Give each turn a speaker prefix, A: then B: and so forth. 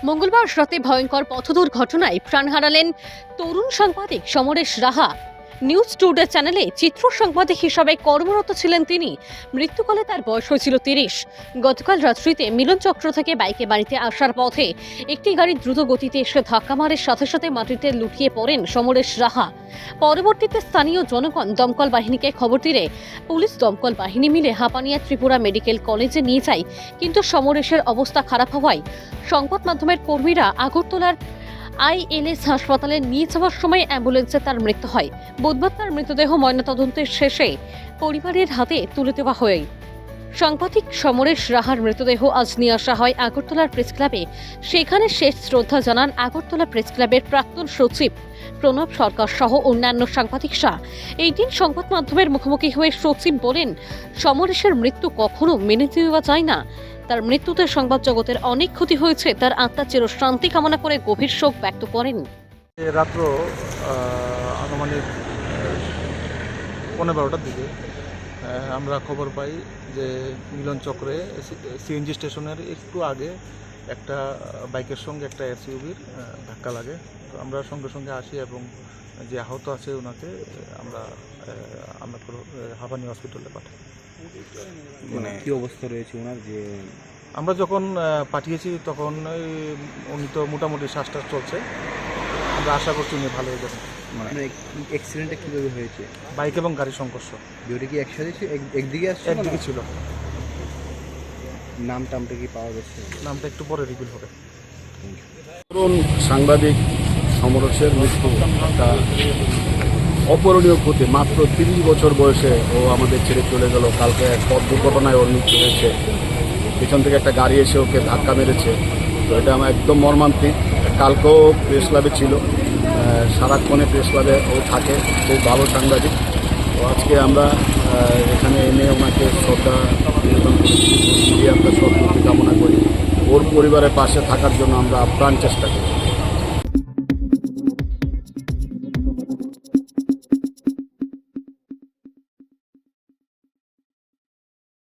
A: মঙ্গলবার রাতে ভয়ঙ্কর পথ দুর্ঘটনায় প্রাণ হারালেন তরুণ সাংবাদিক সমরেশ রাহা। নিউজ টুডে চ্যানেলে চিত্র সাংবাদিক হিসাবে কর্মরত ছিলেন তিনি। মৃত্যুকালে তার বয়স হয়েছিল 30। গতকাল রাত্রিতে মিলন চক্র থেকে বাইকে বাড়িতে আসার পথে একটি গাড়ি দ্রুত গতিতে এসে ধাক্কা মারে, সাথে সাথে মাটিতে লুটিয়ে পড়েন সমরেশ রাহা। পরবর্তীতে স্থানীয় জনগণ দমকল বাহিনীকে খবর দিলে পুলিশ দমকল বাহিনী মিলে হাঁপানিয়া ত্রিপুরা মেডিকেল কলেজে নিয়ে যায়, কিন্তু সমরেশের অবস্থা খারাপ হওয়ায় সংবাদ মাধ্যমের কর্মীরা আগরতলার ILS হাসপাতালে নিয়ে যাওয়ার সময় অ্যাম্বুলেন্সে তার মৃত্যু হয়। বুধবার তার মৃতদেহ ময়নাতদন্তের শেষে পরিবারের হাতে তুলে দেওয়া হয়। সাংবাদিক সমরেশ রাহার মৃতদেহ আজ নিয়ে আসা হয় আগরতলার প্রেস ক্লাবে। সেখানে শেষ শ্রদ্ধা জানান আগরতলা প্রেস ক্লাবের প্রাক্তন সচিব প্রণব সরকার সহ অন্যান্য সাংবাদিকরা। এই দিন সংবাদ মাধ্যমের মুখোমুখি হয়ে সচিব বলেন, সমরেশের মৃত্যু কখনো মেনে নেওয়া যায় না। তার মৃত্যুতে সংবাদ জগতের অনেক ক্ষতি হয়েছে। তার আত্মার চিরশান্তি কামনা করে গভীর শোক ব্যক্ত করেন।
B: রাত্র আনুমানিক 12:15টার দিকে আমরা খবর পাই যে মিলন চক্রে সিএনজি স্টেশনের একটু আগে একটা বাইকের সঙ্গে একটা এসইউভির ধাক্কা লাগে। তো আমরা সঙ্গে সঙ্গে আসি এবং যে আহত আছে ওনাকে আমরা হাঁপানি হসপিটালে পাঠাই।
C: মানে কি অবস্থা রয়েছে ওনার? যে
B: আমরা যখন পাঠিয়েছি তখন উনি তো মোটামুটি শ্বাসটাস চলছে। আমরা আশা করছি উনি ভালো হয়ে যাবে।
C: মানে অ্যাক্সিডেন্টটা কীভাবে হয়েছে?
B: বাইক এবং গাড়ির সংঘর্ষ।
C: দুটো কি একসাথে একদিকে আসছে?
B: একদিকে ছিল।
C: নামটা কি পাওয়া গেছে?
B: নামটা একটু পরে রিভিল হবে।
D: তরুণ সাংবাদিক সমরেশের মৃত্যু একটা অপূরণীয় ক্ষতি। মাত্র 30 বছর বয়সে ও আমাদের ছেড়ে চলে গেল। কালকে এক পথ দুর্ঘটনায় ওর মৃত্যু হয়েছে। পিছন থেকে একটা গাড়ি এসে ওকে ধাক্কা মেরেছে। তো এটা আমার একদম মর্মান্তিক। কালকেও প্রেস ক্লাবে ছিল, সারাক্ষণে প্রেস ক্লাবে ও থাকে, খুব ভালো সাংবাদিক। তো আজকে আমরা এখানে এনে ওনাকে শ্রদ্ধা নিবেদন করেছি, আমরা সদ্গতি কামনা করি। ওর পরিবারের পাশে থাকার জন্য আমরা আপ্রাণ চেষ্টা করি।